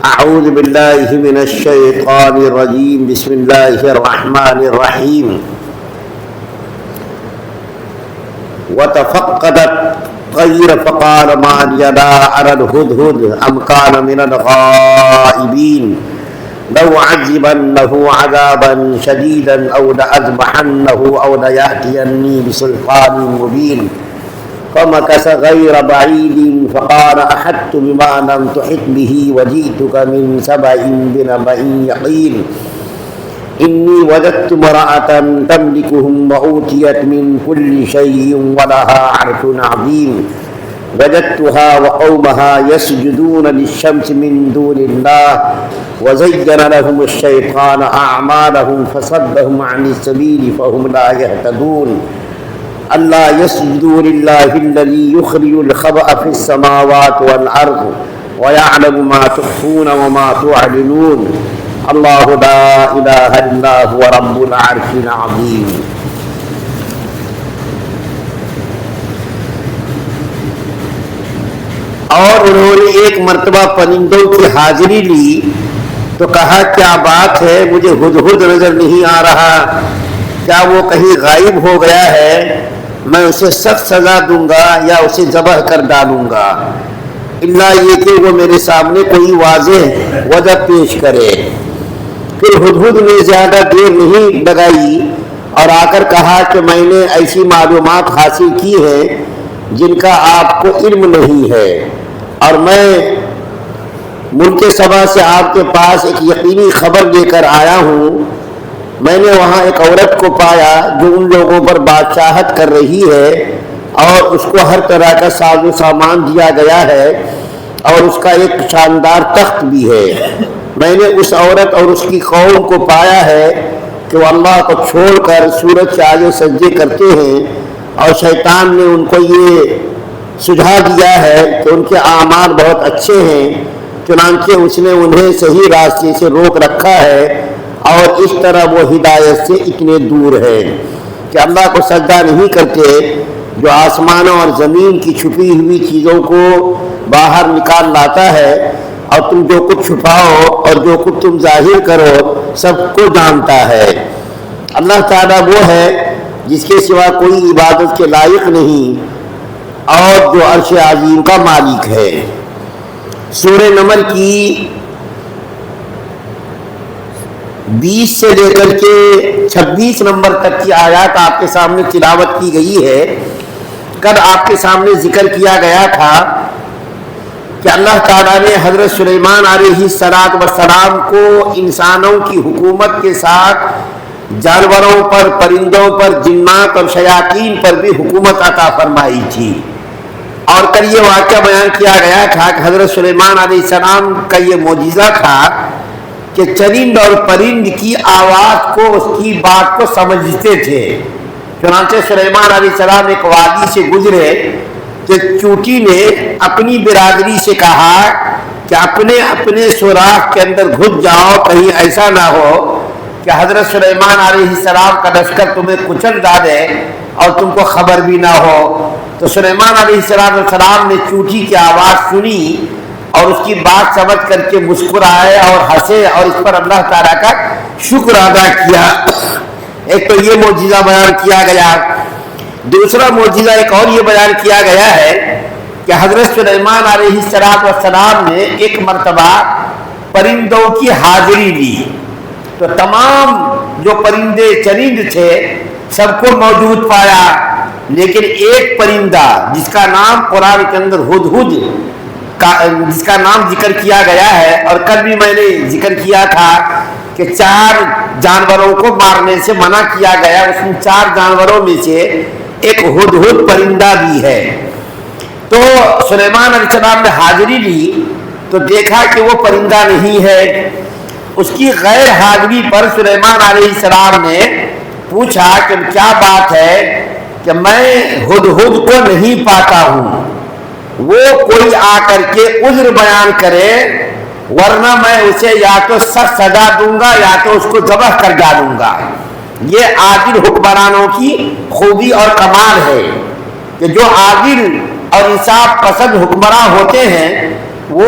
اعوذ باللہ من الشیطان الرجیم بسم اللہ الرحمن الرحیم وتفقد الطير فقال ما لي لا أرى الهدهد أم كان من الغائبين لأعذبنه عذابا شديدا أو لأذبحنه أو ليأتيني بسلطان مبين فمكث غير بعيد فقال أحطت بما لم تحط به وجئتك من سبأ بنبأ يقين إني وجدت امرأة تملكهم وأوتيت من كل شيء ولها عرش عظيم وجدتها وقومها يسجدون للشمس من دون الله وزين لهم الشيطان أعمالهم فصدهم عن السبيل فهم لا يهتدون ألا يسجدوا لله الذي يخرج الخبأ في السماوات والأرض ويعلم ما تخفون وما تعلنون اللہ لا الہ الا هو رب العرش العظیم۔ اور انہوں نے ایک مرتبہ پرندوں کی حاضری لی تو کہا کیا بات ہے، مجھے ہدہد نظر نہیں آ رہا، کیا وہ کہیں غائب ہو گیا ہے؟ میں اسے سخت سزا دوں گا یا اسے ذبح کر ڈالوں گا، اللہ یہ کہ وہ میرے سامنے کوئی واضح وجہ پیش کرے۔ پھر ہدہد نے زیادہ دیر نہیں لگائی اور آ کر کہا کہ میں نے ایسی معلومات حاصل کی ہیں جن کا آپ کو علم نہیں ہے، اور میں ملک سبا سے آپ کے پاس ایک یقینی خبر لے کر آیا ہوں۔ میں نے وہاں ایک عورت کو پایا جو ان لوگوں پر بادشاہت کر رہی ہے اور اس کو ہر طرح کا ساز و سامان دیا گیا ہے اور اس کا ایک شاندار تخت بھی ہے۔ میں نے اس عورت اور اس کی قوم کو پایا ہے کہ وہ اللہ کو چھوڑ کر سورج کے آگے سجدے کرتے ہیں، اور شیطان نے ان کو یہ سجھا دیا ہے کہ ان کے اعمال بہت اچھے ہیں، چنانچہ اس نے انہیں صحیح راستے سے روک رکھا ہے، اور اس طرح وہ ہدایت سے اتنے دور ہے کہ اللہ کو سجدہ نہیں کرتے جو آسمانوں اور زمین کی چھپی ہوئی چیزوں کو باہر نکال لاتا ہے، اور تم جو کچھ چھپاؤ اور جو کچھ تم ظاہر کرو سب کو جانتا ہے۔ اللہ تعالیٰ وہ ہے جس کے سوا کوئی عبادت کے لائق نہیں، اور جو عرش عظیم کا مالک ہے۔ سورہ نمل کی 20 سے لے کر کے 26 نمبر تک کی آیات آپ کے سامنے تلاوت کی گئی ہے۔ کل آپ کے سامنے ذکر کیا گیا تھا کہ اللہ تعالیٰ نے حضرت سلیمان علیہ السلام کو انسانوں کی حکومت کے ساتھ جانوروں پر، پرندوں پر، جنات اور شیاطین پر بھی حکومت عطا فرمائی تھی۔ اور کل یہ واقعہ بیان کیا گیا تھا کہ حضرت سلیمان علیہ السلام کا یہ معجزہ تھا کہ چرند اور پرند کی آواز کو، اس کی بات کو سمجھتے تھے۔ چنانچہ سلیمان علیہ السلام ایک وادی سے گزرے کہ چونٹی نے اپنی برادری سے کہا کہ اپنے اپنے سوراخ کے اندر گھس جاؤ، کہیں ایسا نہ ہو کہ حضرت سلیمان علیہ السلام کا لشکر تمہیں کچل ڈالے اور تم کو خبر بھی نہ ہو۔ تو سلیمان علیہ السلام نے چونٹی کی آواز سنی اور اس کی بات سمجھ کر کے مسکرائے اور ہنسے، اور اس پر اللہ تعالیٰ کا شکر ادا کیا۔ ایک تو یہ معجزہ بیان کیا گیا۔ دوسرا معجزہ ایک اور یہ بیان کیا گیا ہے کہ حضرت سلیمان علیہ السلام نے ایک مرتبہ پرندوں کی حاضری لی، تو تمام جو پرندے چرند تھے سب کو موجود پایا، لیکن ایک پرندہ جس کا نام قرآن کے اندر ہدہد جس کا نام ذکر کیا گیا ہے، اور کل بھی میں نے ذکر کیا تھا کہ 4 جانوروں کو مارنے سے منع کیا گیا، اس میں 4 جانوروں میں سے ایک ہدہد پرندہ بھی ہے۔ تو سلیمان علیہ السلام نے حاضری لی تو دیکھا کہ وہ پرندہ نہیں ہے۔ اس کی غیر حاضری پر سلیمان علیہ السلام نے پوچھا کہ کیا بات ہے کہ میں ہدہد کو نہیں پاتا ہوں، وہ کوئی آ کر کے عذر بیان کرے، ورنہ میں اسے یا تو سخت سزا دوں گا یا تو اس کو ذبح کر ڈالوں گا۔ یہ عادل حکمرانوں کی خوبی اور کمال ہے کہ جو عادل اور انصاف پسند حکمراں ہوتے ہیں وہ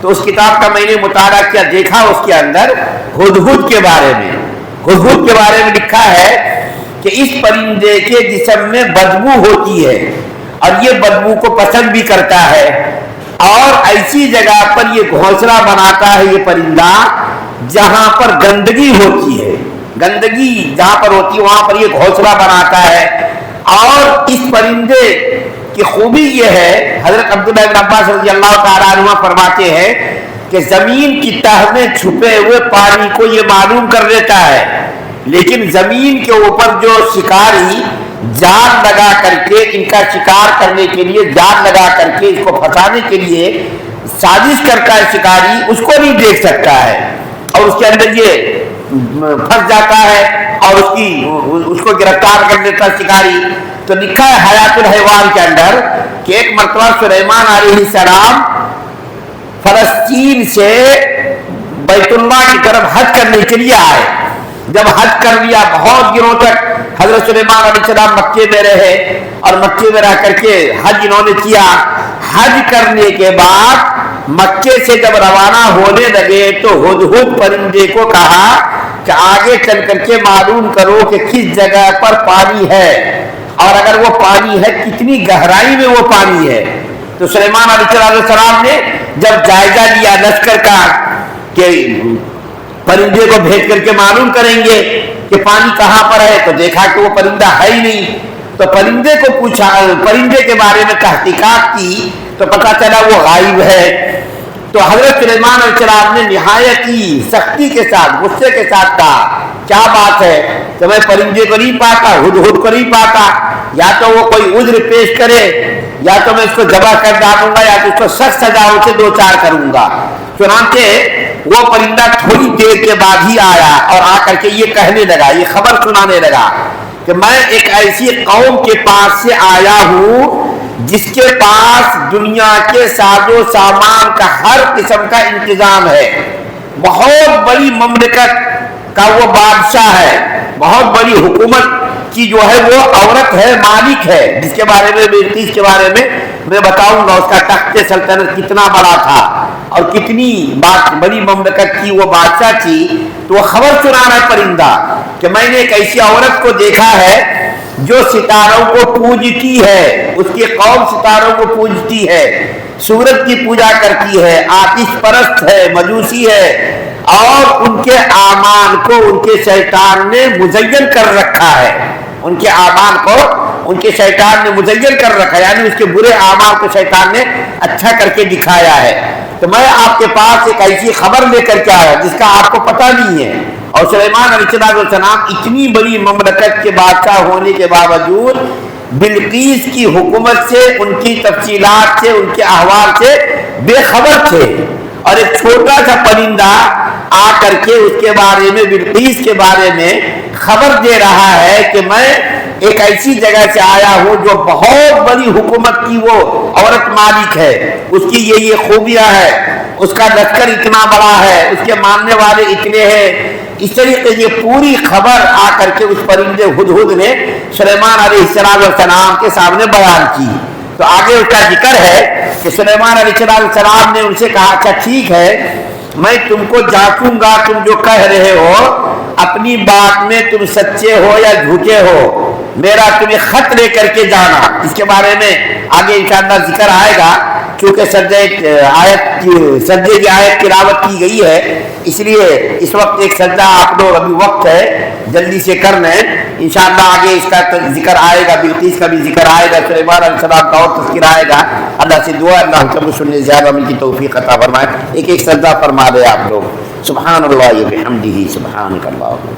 تو اس کتاب کا میں نے مطالعہ کیا، دیکھا اس کے اندر ہدہد کے بارے میں، ہدہد کے بارے میں لکھا ہے کہ اس پرندے کے جسم میں بدبو ہوتی ہے اور یہ بدبو کو پسند بھی کرتا ہے، اور ایسی جگہ پر یہ گھونسلہ بناتا ہے یہ پرندہ جہاں پر گندگی ہوتی ہے، گندگی جہاں پر ہوتی ہے وہاں پر یہ گھونسلہ بناتا ہے۔ اور اس پرندے کی خوبی یہ ہے، حضرت عبداللہ بن عباس رضی اللہ تعالیٰ عنہ فرماتے ہیں کہ زمین کی تہ میں چھپے ہوئے پانی کو یہ معلوم کر لیتا ہے، لیکن زمین کے اوپر جو شکاری جال لگا کر کے ان کا شکار کرنے کے لیے، جال لگا کر کے اس کو پھنسانے کے لیے سازش کرتا ہے شکاری، اس کو نہیں دیکھ سکتا ہے اور اس کے اندر یہ پھنس جاتا ہے اور اس کو گرفتار کر لیتا شکاری۔ تو لکھا ہے حیات الحیوان کے اندر کہ ایک مرتبہ سلیمان علیہ السلام فلسطین سے بیت اللہ کی طرف حج کرنے کے لیے آئے۔ جب حج کر لیا، بہت دنوں تک حضرت سلیمان علیہ السلام مکے میں رہے اور مکے میں رہ کر کے حج انہوں نے کیا۔ حج کرنے کے بعد مکے سے جب روانہ ہونے لگے تو ہدہد پرندے کو کہا کہ آگے چل کر کے معلوم کرو کہ کس جگہ پر پانی ہے، اور اگر وہ پانی ہے کتنی گہرائی میں وہ پانی ہے۔ تو سلیمان علیہ السلام نے جب جائزہ لیا لشکر کا کہ پرندے کو بھیج کر کے معلوم کریں گے کہ پانی کہاں پر ہے، تو دیکھا کہ وہ پرندہ ہے ہی نہیں۔ تو پرندے کو پوچھا، پرندے کے بارے میں تحقیقات کی تو پتہ چلا وہ غائب ہے۔ تو حضرت سلیمان علیہ السلام نے نہایت ہی سختی کے ساتھ، غصے کے ساتھ کہا کیا بات ہے کہ میں پرندے کو نہیں پاتا، ہدہد کو نہیں پاتا، یا تو وہ کوئی عذر پیش کرے یا تو میں اس کو ذبح کر ڈالوں گا یا تو اس کو سخت سزاؤں سے دو چار کروں گا۔ چنانچہ وہ پرندہ تھوڑی دیر کے بعد ہی آیا اور آ کر کے یہ کہنے لگا، یہ خبر سنانے لگا کہ میں ایک ایسی قوم کے پاس سے آیا ہوں جس کے پاس دنیا کے ساز و سامان کا ہر قسم کا انتظام ہے، بہت بڑی مملکت کا وہ بادشاہ ہے، بہت بڑی حکومت کی جو ہے وہ عورت ہے، مالک ہے، جس کے بارے میں بلقیس کے بارے میں میں بتاؤں گا، اس کا تخت سلطنت کتنا بڑا تھا اور کتنی بڑی مملکت کی وہ بادشاہ تھی۔ تو وہ خبر سنا رہا ہے پرندہ کہ میں نے ایک ایسی عورت کو دیکھا ہے جو ستاروں کو پوجتی ہے، اس کی قوم ستاروں کو پوجتی ہے، سورج کی پوجا کرتی ہے، آتش پرست ہے، مجوسی ہے، اور ان کے اعمال کو ان کے شیطان نے مزین کر رکھا ہے، ان کے اعمال کو ان کے شیطان نے مزین کر رکھا ہے، یعنی اس کے برے اعمال کو شیطان نے اچھا کر کے دکھایا ہے۔ تو میں آپ کے پاس ایک ایسی خبر لے کر کے آیا جس کا آپ کو پتہ نہیں ہے، اور سلیمان علیہ السلام اتنی بڑی مملکت کے بادشاہ ہونے کے باوجود بلقیس کی حکومت سے، ان کی تفصیلات سے، ان کے احوال سے بے خبر تھے، اور ایک چھوٹا سا پرندہ آ کر کے اس کے بارے میں، بلقیس کے بارے میں خبر دے رہا ہے کہ میں ایک ایسی جگہ سے آیا ہوں جو بہت بڑی حکومت کی وہ عورت مالک ہے، اس کی یہ خوبیاں ہے، اس کا لشکر اتنا بڑا ہے، اس کے ماننے والے اتنے ہیں۔ اس طریقے سے پوری خبر آ کر کے اس پرندے ہدہد نے سلیمان علیہ السلام کے سامنے بیان کی۔ تو آگے اس کا ذکر ہے کہ سلیمان علیہ السلام نے ان سے کہا اچھا ٹھیک ہے، میں تم کو جانچوں گا، تم جو کہہ رہے ہو اپنی بات میں تم سچے ہو یا جھوٹے ہو، میرا تمہیں خط لے کر کے جانا۔ اس کے بارے میں آگے انشاءاللہ ذکر آئے گا، چونکہ سجدے کی آیت تلاوت کی گئی ہے، اس لیے اس وقت ایک سجدہ آپ لوگ ابھی وقت ہے جلدی سے کر لیں، انشاءاللہ آگے اس کا ذکر آئے گا، بلقیس کا بھی ذکر آئے گا، سلیمان علیہ السلام کا اور تذکر آئے گا۔ اللہ سے دعا اللہ ہم سب کو سننے زیادہ من کی توفیق عطا فرمائے۔ ایک ایک سجدہ فرما دے آپ لوگ، سبحان اللہ و بحمدہ، سبحانک اللہم۔